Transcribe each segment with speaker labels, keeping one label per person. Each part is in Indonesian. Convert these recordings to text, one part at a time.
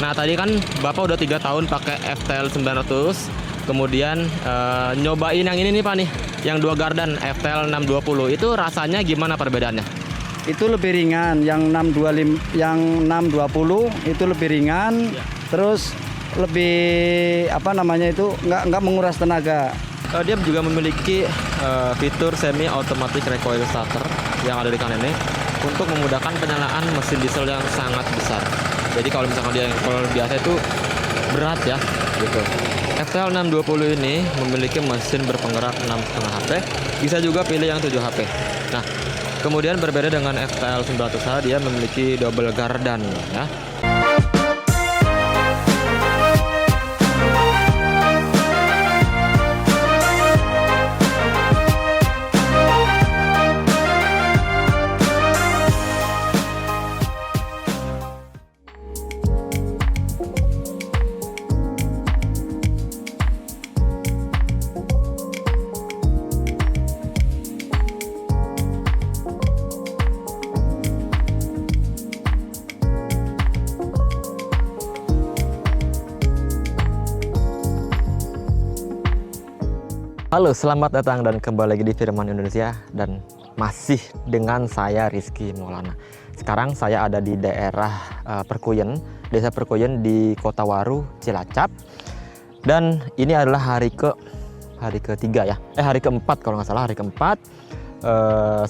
Speaker 1: Nah tadi kan Bapak udah 3 tahun pakai FTL 900, kemudian nyobain yang ini nih Pak nih, yang 2 Gardan FTL 620. Itu rasanya gimana perbedaannya?
Speaker 2: Itu lebih ringan, yang 625, yang 620 itu lebih ringan, terus lebih apa namanya itu nggak menguras tenaga.
Speaker 1: Dia juga memiliki fitur semi automatic recoil starter yang ada di kanan ini untuk memudahkan penyalaan mesin diesel yang sangat besar. Jadi kalau misalkan dia kalau biasa itu berat ya gitu. FTL 620 ini memiliki mesin berpenggerak 6,5 HP, bisa juga pilih yang 7 HP. Nah, kemudian berbeda dengan FTL 900H, dia memiliki double gardan ya. Halo, selamat datang dan kembali lagi di Firman Indonesia dan masih dengan saya Rizky Maulana. Sekarang saya ada di daerah Perkuyen, Desa Perkuyen di Kota Waru, Cilacap. Dan ini adalah hari ketiga ya, hari keempat kalau nggak salah, hari keempat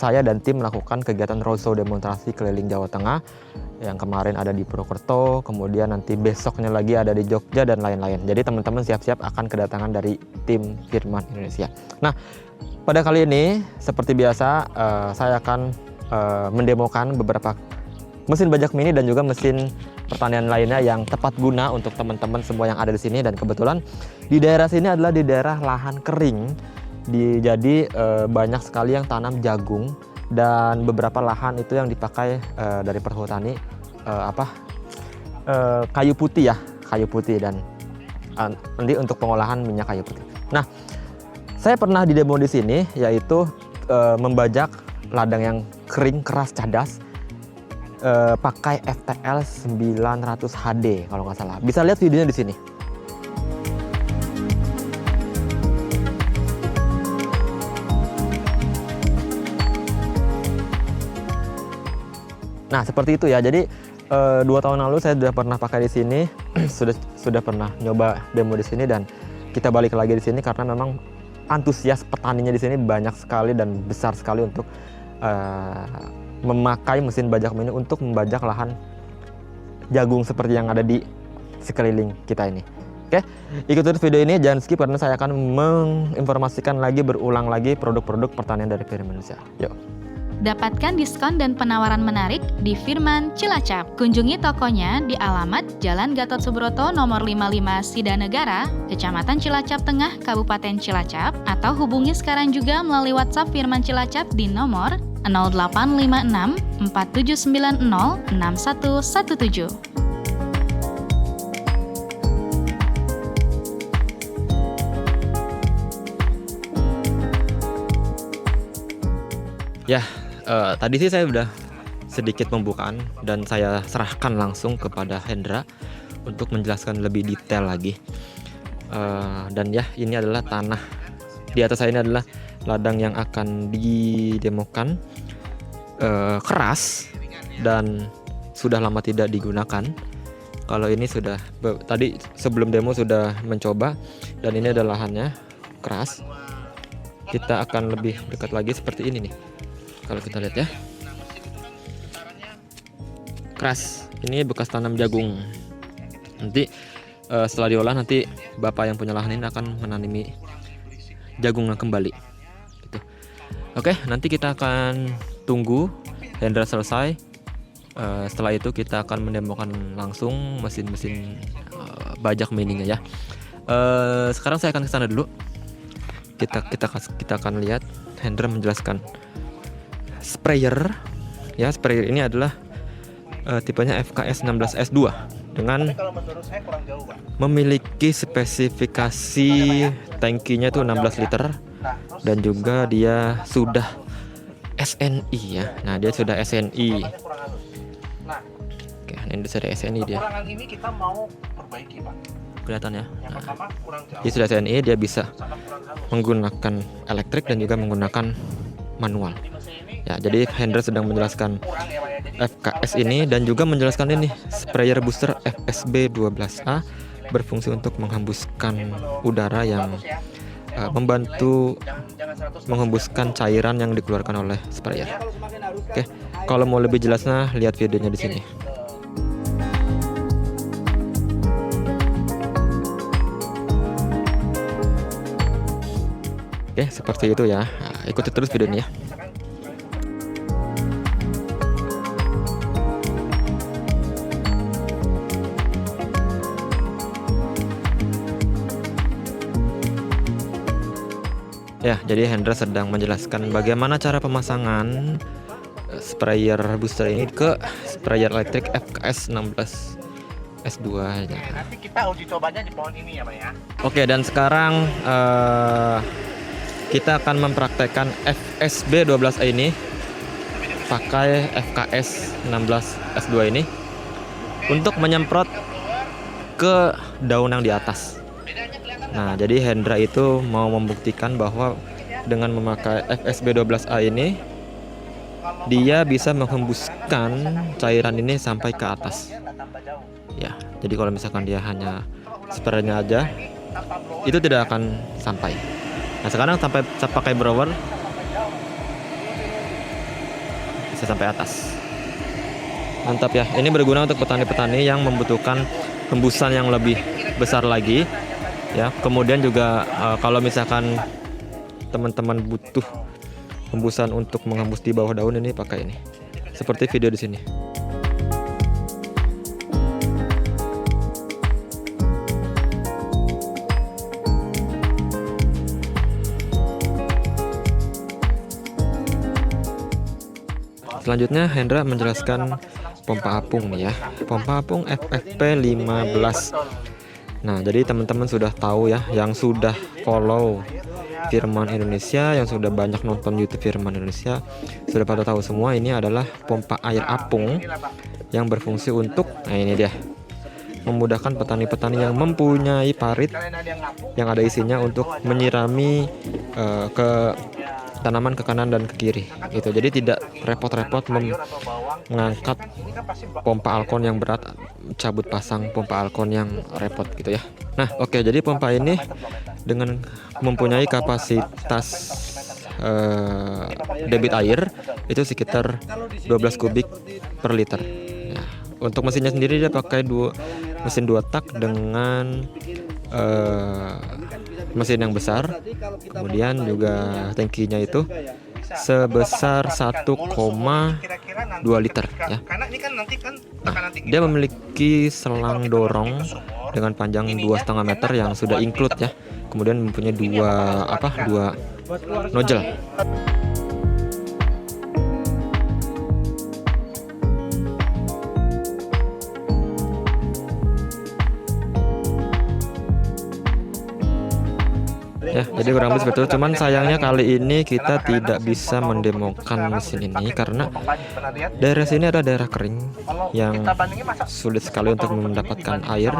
Speaker 1: saya dan tim melakukan kegiatan roadshow demonstrasi keliling Jawa Tengah. Yang kemarin ada di Purwokerto, kemudian nanti besoknya lagi ada di Jogja dan lain-lain. Jadi teman-teman siap-siap akan kedatangan dari tim Firman Indonesia. Nah, pada kali ini seperti biasa saya akan mendemokan beberapa mesin bajak mini dan juga mesin pertanian lainnya yang tepat guna untuk teman-teman semua yang ada di sini. Dan kebetulan di daerah sini adalah di daerah lahan kering. Jadi banyak sekali yang tanam jagung. Dan beberapa lahan itu yang dipakai dari perhutani kayu putih ya, kayu putih dan nanti untuk pengolahan minyak kayu putih. Nah, saya pernah di demo di sini yaitu membajak ladang yang kering keras cadas pakai FTL 900 HD kalau nggak salah. Bisa lihat videonya di sini. Nah, seperti itu ya. Jadi 2 tahun lalu saya sudah pernah pakai di sini, sudah pernah nyoba demo di sini dan kita balik lagi di sini karena memang antusias petaninya di sini banyak sekali dan besar sekali untuk memakai mesin bajak mini untuk membajak lahan jagung seperti yang ada di sekeliling kita ini. Oke, ikuti video ini, jangan skip karena saya akan menginformasikan lagi berulang lagi produk-produk pertanian dari Firman Indonesia. Yuk.
Speaker 3: Dapatkan diskon dan penawaran menarik di Firman Cilacap. Kunjungi tokonya di alamat Jalan Gatot Subroto nomor 55 Sidanegara, Kecamatan Cilacap Tengah, Kabupaten Cilacap, atau hubungi sekarang juga melalui WhatsApp Firman Cilacap di nomor 0856 4790 6117.
Speaker 1: Ya, tadi sih saya udah sedikit pembukaan dan saya serahkan langsung kepada Hendra untuk menjelaskan lebih detail lagi. Dan ya, ini adalah tanah di atas saya, ini adalah ladang yang akan didemokan, keras dan sudah lama tidak digunakan. Kalau ini sudah tadi sebelum demo sudah mencoba dan ini adalah lahannya keras. Kita akan lebih dekat lagi seperti ini nih. Kalau kita lihat ya, keras. Ini bekas tanam jagung. Nanti setelah diolah nanti bapak yang punya lahan ini akan menanami jagungnya kembali. Gitu. Oke, nanti kita akan tunggu Hendra selesai. Setelah itu kita akan mendemokan langsung mesin-mesin bajak mininya ya. Sekarang saya akan ke sana dulu. Kita akan lihat Hendra menjelaskan sprayer ya. Sprayer ini adalah tipenya FKS 16S2 dengan memiliki spesifikasi tangkinya itu 16 liter dan juga dia sudah SNI ya. Nah, dia sudah SNI. Oke. ini dari SNI dia.
Speaker 4: Kekurangan ini kita mau perbaiki, Pak.
Speaker 1: Kelihatan ya.
Speaker 4: Yang pertama kurang jauh.
Speaker 1: Di sudah SNI dia bisa
Speaker 4: Sama kurang halus.
Speaker 1: menggunakan elektrik dan juga menggunakan manual.
Speaker 4: Di mesin ini
Speaker 1: Ya, jadi Hendra sedang menjelaskan
Speaker 4: kurang ya, Pak ya. Jadi
Speaker 1: FKS ini dan juga menjelaskan ini sprayer booster FSB 12A berfungsi untuk menghembuskan udara yang
Speaker 4: bagus ya.
Speaker 1: membantu
Speaker 4: Jangan 100%.
Speaker 1: menghembuskan cairan yang dikeluarkan oleh sprayer.
Speaker 2: Kalau semakin halus kan,
Speaker 1: Oke, kalau mau lebih jelasnya lihat videonya di sini. Oke, seperti itu ya. Nah, ikuti terus videonya ya. Ya, jadi Hendra sedang menjelaskan bagaimana cara pemasangan sprayer booster ini ke sprayer elektrik FKS 16 S2 ya.
Speaker 4: Nanti kita uji cobanya di pohon ini ya, Pak ya.
Speaker 1: Oke, dan sekarang kita akan mempraktekkan FSB 12A ini pakai FKS 16 S2 ini untuk menyemprot ke daun yang di atas. Nah, jadi Hendra itu mau membuktikan bahwa dengan memakai FSB 12A ini dia bisa menghembuskan cairan ini sampai ke atas. Ya, jadi kalau misalkan dia hanya spraynya aja itu tidak akan sampai. Nah, sekarang sampai pakai blower bisa sampai atas. Mantap ya. Ini berguna untuk petani-petani yang membutuhkan hembusan yang lebih besar lagi. Ya, kemudian juga kalau misalkan teman-teman butuh hembusan untuk menghembus di bawah daun ini pakai ini. Seperti video di sini. Selanjutnya Hendra menjelaskan pompa apung nih ya. Pompa apung FFP 15. Nah, jadi teman-teman sudah tahu ya, yang sudah follow Firman Indonesia, yang sudah banyak nonton YouTube Firman Indonesia, sudah pada tahu semua ini adalah pompa air apung yang berfungsi untuk, nah ini dia, memudahkan petani-petani yang mempunyai parit yang ada isinya untuk menyirami ke tanaman ke kanan dan ke kiri gitu. Jadi tidak repot-repot mengangkat pompa alkon yang berat, cabut pasang pompa alkon yang repot gitu ya. Nah, oke, jadi pompa ini dengan mempunyai kapasitas debit air itu sekitar 12 kubik per liter. Nah, untuk mesinnya sendiri dia pakai mesin 2 tak dengan mesin yang besar, kemudian juga tangkinya itu sebesar 1,2 liter ya. Dia memiliki selang dorong dengan panjang 2,5 meter yang sudah include ya. Kemudian mempunyai dua nozzle. Ya, jadi kurang lebih seperti itu. Cuman sayangnya kali ini kita tidak bisa mendemokan mesin ini karena daerah sini ada daerah kering yang sulit sekali untuk mendapatkan air,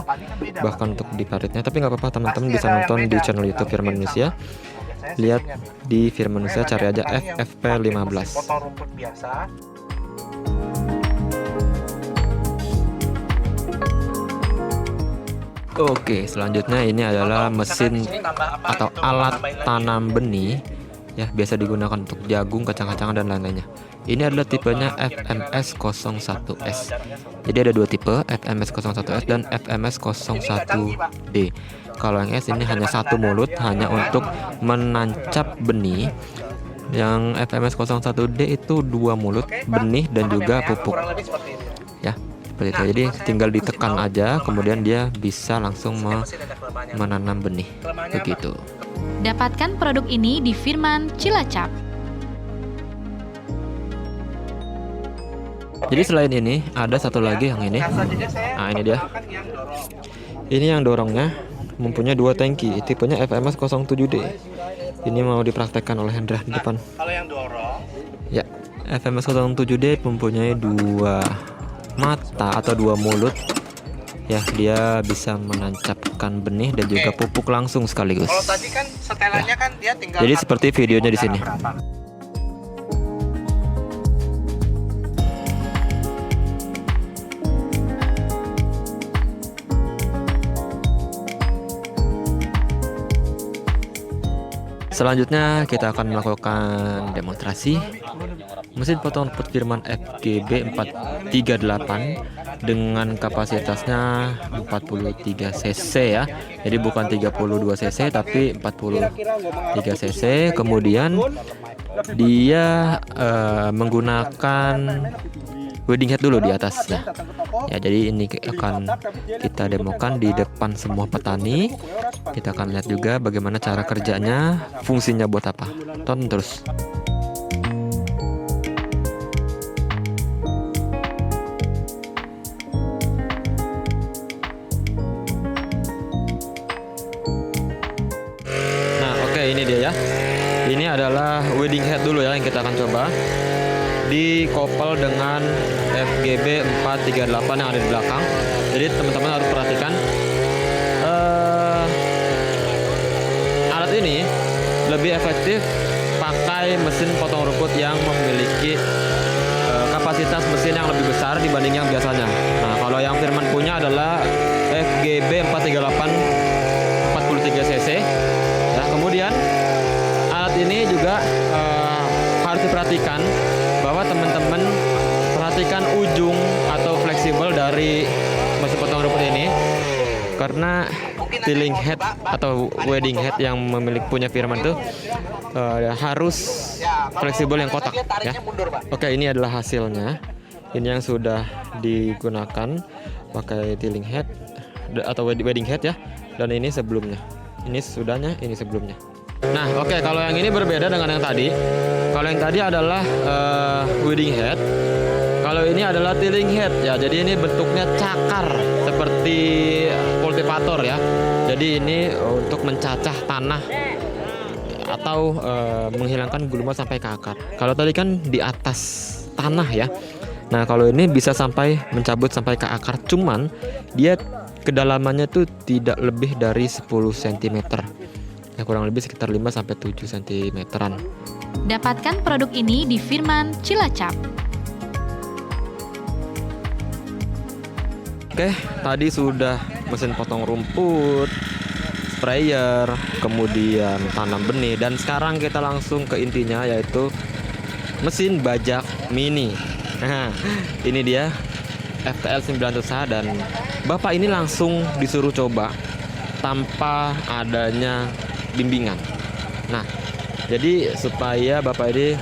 Speaker 1: bahkan untuk di paritnya. Tapi nggak apa-apa, teman-teman bisa nonton di channel YouTube Firman Indonesia. Lihat di Firman Indonesia, cari aja FFP 15.
Speaker 4: Potong rumput biasa.
Speaker 1: Oke, selanjutnya ini adalah mesin atau alat tanam benih ya, biasa digunakan untuk jagung, kacang-kacangan dan lain-lainnya. Ini adalah tipenya FMS 01S. Jadi ada dua tipe, FMS 01S dan FMS 01D. Kalau yang S ini hanya satu mulut, hanya untuk menancap benih. Yang FMS 01D itu dua mulut, benih dan juga pupuk. Ya, seperti itu. Jadi tinggal ditekan aja, kemudian dia bisa langsung menanam benih. Begitu.
Speaker 3: Dapatkan produk ini di Firman Cilacap.
Speaker 1: Jadi selain ini ada satu lagi yang ini. Nah, ini dia. Ini yang dorongnya mempunyai dua tangki, tipenya FMS 07D. Ini mau dipraktekkan oleh Hendra di depan.
Speaker 4: Kalau yang dorong,
Speaker 1: Ya, FMS 07D mempunyai dua mata atau 2 mulut ya, dia bisa menancapkan benih dan juga pupuk langsung sekaligus.
Speaker 4: Kalau tadi kan setelannya kan dia tinggal.
Speaker 1: Jadi seperti videonya di sini. Selanjutnya kita akan melakukan demonstrasi mesin potong rumput Firman FGB 438 dengan kapasitasnya 43 cc ya. Jadi bukan 32 cc tapi 43 cc. Kemudian dia menggunakan wedding head dulu di atasnya. Ya, jadi ini akan kita demokan di depan semua petani. Kita akan lihat juga bagaimana cara kerjanya, fungsinya buat apa. Tonton terus. Nah, oke, ini dia ya. Ini adalah wedding head dulu ya yang kita akan coba. Dikopel dengan FGB 438 yang ada di belakang. Jadi teman-teman harus perhatikan alat ini lebih efektif pakai mesin potong rumput yang memiliki kapasitas mesin yang lebih besar dibanding yang biasanya. Nah, kalau yang Firman punya adalah FGB 438 43 cc ya. Kemudian alat ini juga harus diperhatikan bahwa teman-teman perhatikan ujung atau fleksibel dari mesin potong rumput ini, karena tiling head atau wedding head yang punya Firman itu harus fleksibel yang kotak ya. Oke, ini adalah hasilnya. Ini yang sudah digunakan pakai tiling head atau wedding head ya, dan ini sebelumnya. Ini sudahnya, ini sebelumnya. Nah, oke, kalau yang ini berbeda dengan yang tadi. Kalau yang tadi adalah wedding head. Kalau ini adalah tiling head ya. Jadi ini bentuknya cakar seperti kultivator ya. Jadi ini untuk mencacah tanah atau menghilangkan gulma sampai ke akar. Kalau tadi kan di atas tanah ya. Nah, kalau ini bisa sampai mencabut sampai ke akar. Cuman dia kedalamannya tuh tidak lebih dari 10 cm. Ya, kurang lebih sekitar 5-7 cm-an.
Speaker 3: Dapatkan produk ini di Firman Cilacap.
Speaker 1: Oke, tadi sudah mesin potong rumput, sprayer, kemudian tanam benih, dan sekarang kita langsung ke intinya, yaitu mesin bajak mini. Nah, ini dia FTL 900H, dan Bapak ini langsung disuruh coba tanpa adanya bimbingan. Nah, jadi supaya Bapak ini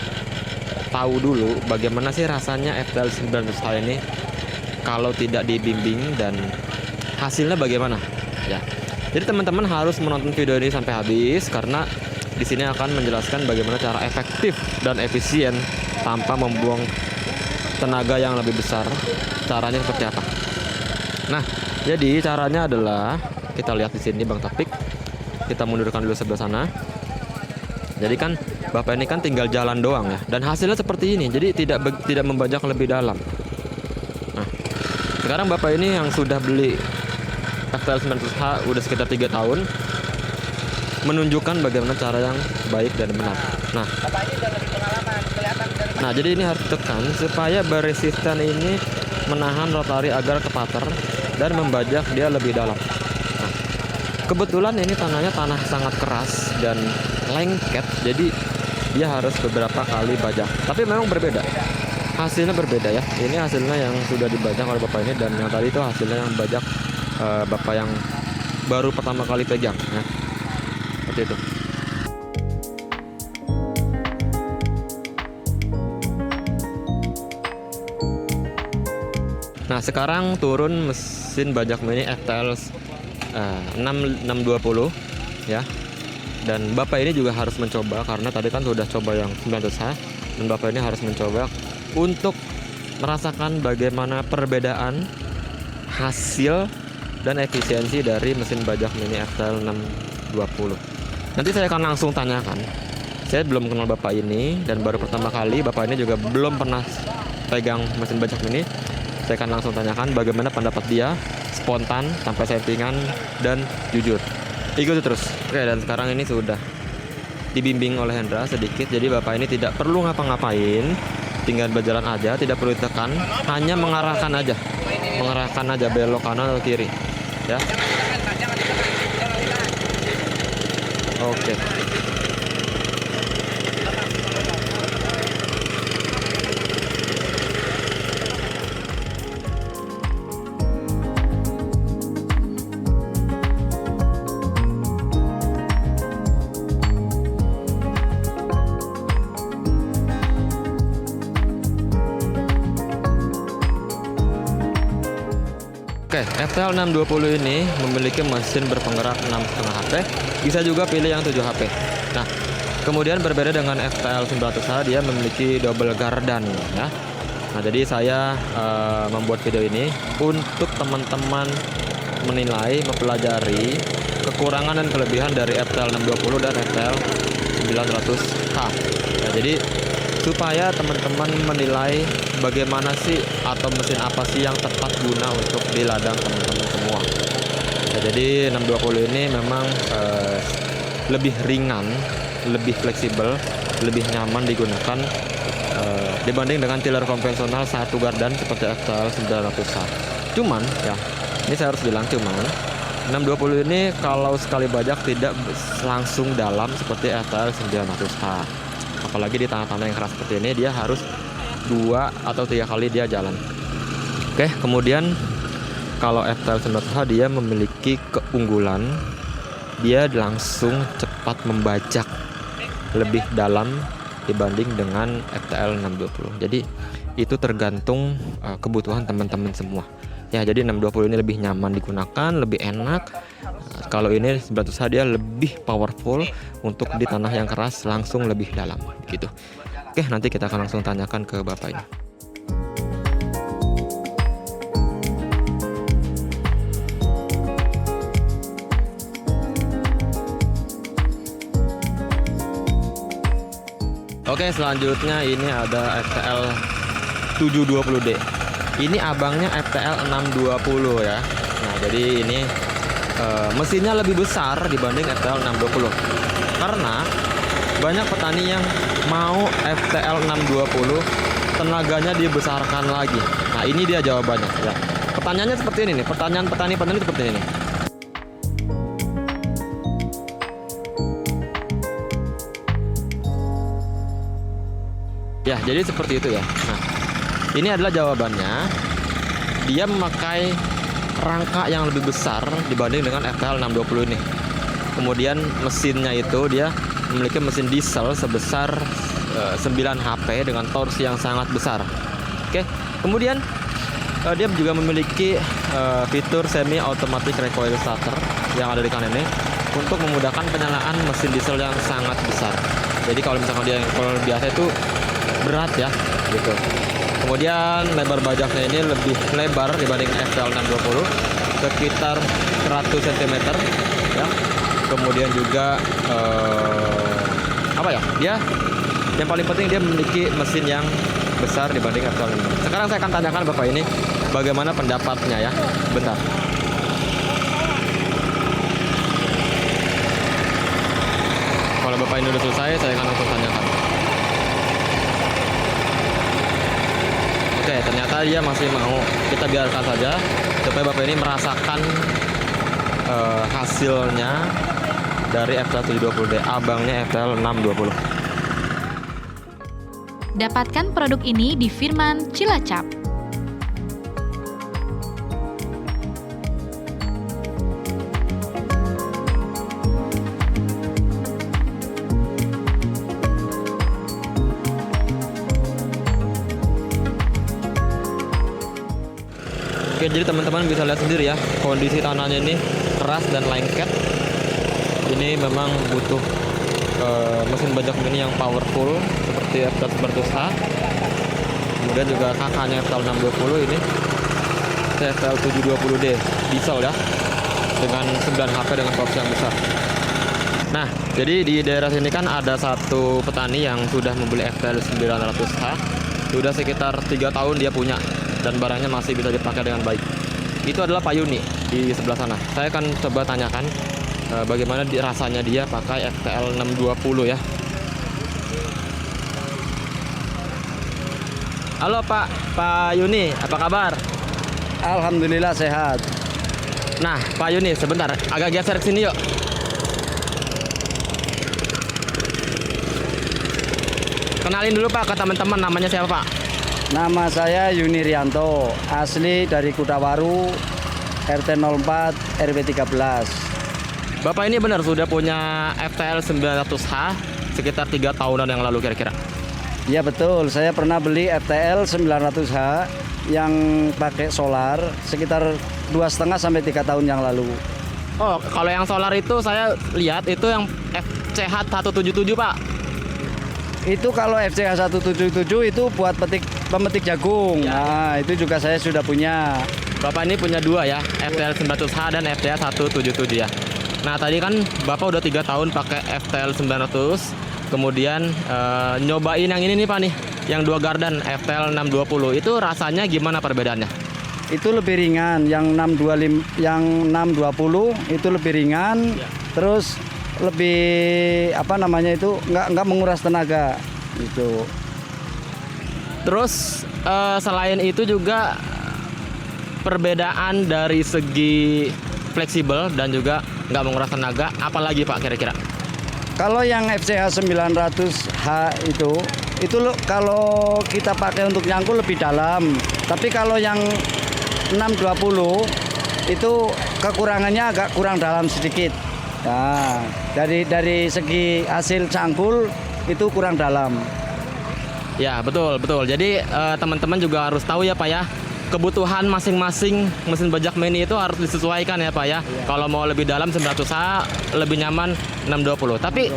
Speaker 1: tahu dulu bagaimana sih rasanya FTL 900H ini kalau tidak dibimbing dan hasilnya bagaimana ya. Jadi teman-teman harus menonton video ini sampai habis, karena di sini akan menjelaskan bagaimana cara efektif dan efisien tanpa membuang tenaga yang lebih besar. Caranya seperti apa? Nah, jadi caranya adalah kita lihat di sini Bang Topik. Kita mundurkan dulu sebelah sana. Jadi kan Bapak ini kan tinggal jalan doang ya, dan hasilnya seperti ini. Jadi tidak membajak lebih dalam. Nah, sekarang Bapak ini yang sudah beli FTL 900H udah sekitar 3 tahun, menunjukkan bagaimana cara yang baik dan benar. Nah, jadi ini harus tekan supaya beresisten ini menahan rotari agar kepater dan membajak dia lebih dalam. Nah, kebetulan ini tanahnya tanah sangat keras dan lengket, jadi dia harus beberapa kali bajak. Tapi memang berbeda, hasilnya berbeda ya. Ini hasilnya yang sudah dibajak oleh Bapak ini, dan yang tadi itu hasilnya yang bajak Bapak yang baru pertama kali pegang ya. Seperti itu. Nah, sekarang turun mesin bajak mini FTL 620 ya. Dan Bapak ini juga harus mencoba, karena tadi kan sudah coba yang 900H, dan Bapak ini harus mencoba untuk merasakan bagaimana perbedaan hasil dan efisiensi dari mesin bajak mini FTL 620. Nanti saya akan langsung tanyakan. Saya belum kenal Bapak ini dan baru pertama kali. Bapak ini juga belum pernah pegang mesin bajak mini. Saya akan langsung tanyakan bagaimana pendapat dia, spontan, tanpa settingan, dan jujur. Ikuti terus. Oke, dan sekarang ini sudah dibimbing oleh Hendra sedikit, jadi Bapak ini tidak perlu ngapa-ngapain, tinggal berjalan aja, tidak perlu ditekan, hanya mengarahkan aja belok kanan atau kiri, ya. Oke. Oke, FTL 620 ini memiliki mesin berpenggerak 6,5 HP, bisa juga pilih yang 7 HP. Nah, kemudian berbeda dengan FTL 900H, dia memiliki double gardan ya. Nah, jadi saya membuat video ini untuk teman-teman menilai, mempelajari kekurangan dan kelebihan dari FTL 620 dan FTL 900H. Nah, jadi supaya teman-teman menilai bagaimana sih atau mesin apa sih yang tepat guna untuk di ladang teman-teman semua. Nah, jadi 620 ini memang lebih ringan, lebih fleksibel, lebih nyaman digunakan dibanding dengan tiller konvensional satu gardan seperti FTL 900H. Cuman ya, ini saya harus bilang cuman 620 ini kalau sekali bajak tidak langsung dalam seperti FTL 900H. Apalagi di tanah-tanah yang keras seperti ini, dia harus 2 atau 3 kali dia jalan. Oke, kemudian kalau FTL 900H dia memiliki keunggulan, dia langsung cepat membajak lebih dalam dibanding dengan FTL 620. Jadi itu tergantung kebutuhan teman-teman semua. Ya, jadi 620 ini lebih nyaman digunakan, lebih enak. Kalau ini 900H dia lebih powerful untuk di tanah yang keras, langsung lebih dalam gitu. Oke, nanti kita akan langsung tanyakan ke Bapak ini. Oke, selanjutnya ini ada FTL 720D. Ini abangnya FTL 620 ya. Nah, jadi ini mesinnya lebih besar dibanding FTL 620. Karena banyak petani yang mau FTL 620 tenaganya dibesarkan lagi. Nah, ini dia jawabannya ya. Pertanyaannya seperti ini nih, pertanyaan petani-petani seperti ini. Ya, jadi seperti itu ya. Nah, ini adalah jawabannya. Dia memakai rangka yang lebih besar dibanding dengan FTL 620 ini. Kemudian mesinnya itu dia memiliki mesin diesel sebesar 9 HP dengan torsi yang sangat besar. Oke. Kemudian dia juga memiliki fitur semi automatic recoil starter yang ada di kanan ini untuk memudahkan penyalaan mesin diesel yang sangat besar. Jadi kalau misalkan dia kalau biasa itu berat ya gitu. Kemudian lebar bajaknya ini lebih lebar dibanding FTL 620, sekitar 100 cm ya. Kemudian juga dia yang paling penting dia memiliki mesin yang besar dibanding FTL 620. Sekarang saya akan tanyakan Bapak ini bagaimana pendapatnya ya. Bentar. Kalau Bapak ini sudah selesai, saya akan langsung tanyakan. Oke, ternyata dia masih mau. Kita biarkan saja supaya Bapak ini merasakan hasilnya dari FTL 720D, abangnya FTL 620.
Speaker 3: Dapatkan produk ini di Firman Cilacap.
Speaker 1: Oke, jadi teman-teman bisa lihat sendiri ya, kondisi tanahnya ini keras dan lengket. Ini memang butuh mesin bajak mini yang powerful seperti FTL 900H. Kemudian juga kakaknya FTL 620 ini FTL 720D diesel ya, dengan 9 HP dengan torsi yang besar. Nah, jadi di daerah sini kan ada satu petani yang sudah membeli FTL 900H. Sudah sekitar 3 tahun dia punya. dan barangnya masih bisa dipakai dengan baik. Itu adalah Pak Yuni di sebelah sana. Saya akan coba tanyakan bagaimana rasanya dia pakai FTL 620 ya. Halo Pak Yuni, apa kabar?
Speaker 2: Alhamdulillah sehat.
Speaker 1: Nah, Pak Yuni, sebentar, agak geser ke sini yuk. Kenalin dulu Pak ke teman-teman, namanya siapa Pak?
Speaker 2: Nama saya Yuni Rianto, asli dari Kutawaru, RT 04 RW 13.
Speaker 1: Bapak ini benar sudah punya FTL 900H sekitar 3 tahunan yang lalu kira-kira.
Speaker 2: Iya betul, saya pernah beli FTL 900H yang pakai solar sekitar 2,5 sampai 3 tahun yang lalu.
Speaker 1: Oh, kalau yang solar itu saya lihat itu yang FCH 177 Pak.
Speaker 2: Itu kalau FCH 177 itu buat pemetik jagung. Nah, itu juga saya sudah punya.
Speaker 1: Bapak ini punya dua ya, FTL 900H dan FTL 177 ya. Nah, tadi kan Bapak udah 3 tahun pakai FTL 900. Kemudian nyobain yang ini nih Pak nih, yang 2 gardan FTL 620. Itu rasanya gimana perbedaannya?
Speaker 2: Itu lebih ringan, yang 625, yang 620 itu lebih ringan, terus lebih apa namanya itu nggak menguras tenaga gitu.
Speaker 1: Terus selain itu juga perbedaan dari segi fleksibel dan juga nggak menguras tenaga, apalagi Pak kira-kira?
Speaker 2: Kalau yang FCH 900H itu kalau kita pakai untuk nyangkul lebih dalam. Tapi kalau yang 620 itu kekurangannya agak kurang dalam sedikit. Nah, dari segi hasil cangkul itu kurang dalam.
Speaker 1: Ya, betul. Jadi teman-teman juga harus tahu ya Pak ya, kebutuhan masing-masing mesin bajak mini itu harus disesuaikan ya Pak ya. Kalau mau lebih dalam 900H, lebih nyaman 620. Tapi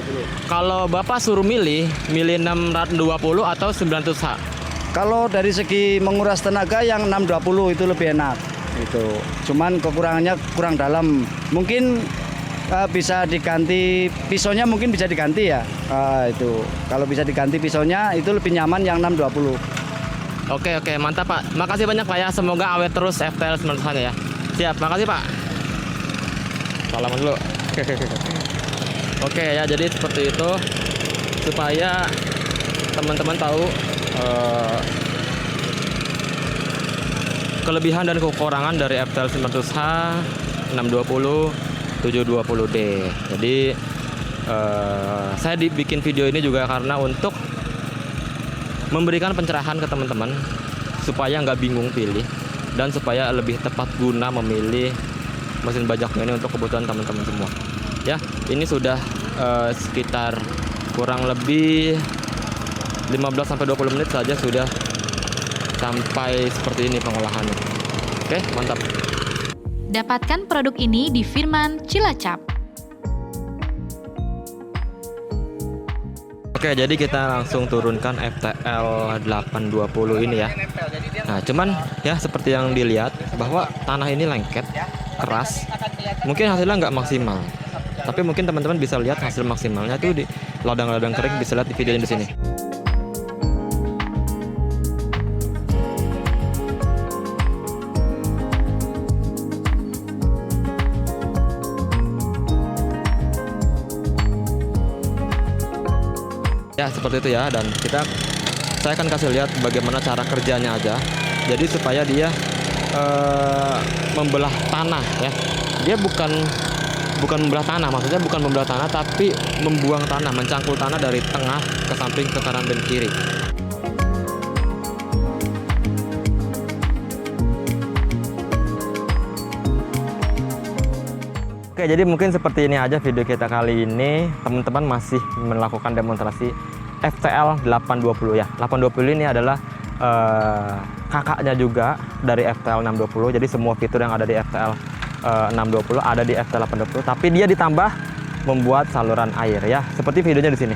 Speaker 1: kalau Bapak suruh milih 620 atau 900H?
Speaker 2: Kalau dari segi menguras tenaga yang 620 itu lebih enak. Itu. Cuman kekurangannya kurang dalam. Mungkin bisa diganti pisaunya, mungkin bisa diganti ya. Itu. Kalau bisa diganti pisaunya itu lebih nyaman yang 620.
Speaker 1: Oke, mantap Pak. Makasih banyak Pak ya. Semoga awet terus FTL 900-nya ya. Siap, makasih Pak. Salaman dulu. Oke ya, jadi seperti itu supaya teman-teman tahu kelebihan dan kekurangan dari FTL 900H, 620, 720D. Jadi saya bikin video ini juga karena untuk memberikan pencerahan ke teman-teman supaya nggak bingung pilih dan supaya lebih tepat guna memilih mesin bajak mini untuk kebutuhan teman-teman semua. Ya, ini sudah sekitar kurang lebih 15-20 menit saja sudah sampai seperti ini pengolahannya. Oke, mantap.
Speaker 3: Dapatkan produk ini di Firman Cilacap.
Speaker 1: Oke, jadi kita langsung turunkan FTL 820 ini ya. Nah, cuman ya seperti yang dilihat bahwa tanah ini lengket, keras. Mungkin hasilnya nggak maksimal. Tapi mungkin teman-teman bisa lihat hasil maksimalnya tuh di ladang-ladang kering, bisa lihat di videonya di sini. Ya seperti itu ya, dan saya akan kasih lihat bagaimana cara kerjanya aja. Jadi supaya dia membelah tanah ya. Dia bukan membelah tanah, maksudnya bukan membelah tanah tapi membuang tanah, mencangkul tanah dari tengah ke samping, ke kanan dan kiri. Oke, jadi mungkin seperti ini aja video kita kali ini. Teman-teman masih melakukan demonstrasi FTL 820 ya. 820 ini adalah kakaknya juga dari FTL 620. Jadi semua fitur yang ada di FTL 620 ada di FTL 820, tapi dia ditambah membuat saluran air ya. Seperti videonya di sini.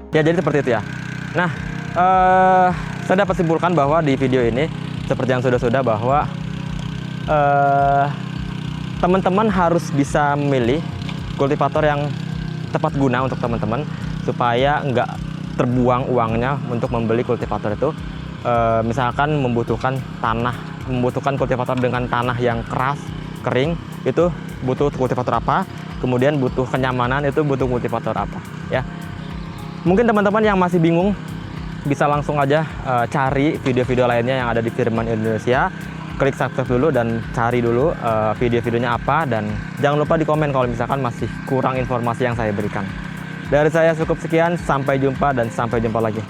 Speaker 1: Ya, jadi seperti itu ya. Nah, saya dapat simpulkan bahwa di video ini seperti yang sudah bahwa teman-teman harus bisa memilih kultivator yang tepat guna untuk teman-teman supaya nggak terbuang uangnya untuk membeli kultivator itu. Misalkan membutuhkan kultivator dengan tanah yang keras, kering, itu butuh kultivator apa, kemudian butuh kenyamanan, itu butuh kultivator apa ya. Mungkin teman-teman yang masih bingung bisa langsung aja cari video-video lainnya yang ada di Firman Indonesia, klik subscribe dulu dan cari dulu video-videonya apa, dan jangan lupa di komen kalau misalkan masih kurang informasi yang saya berikan. Dari saya cukup sekian, sampai jumpa dan sampai jumpa lagi.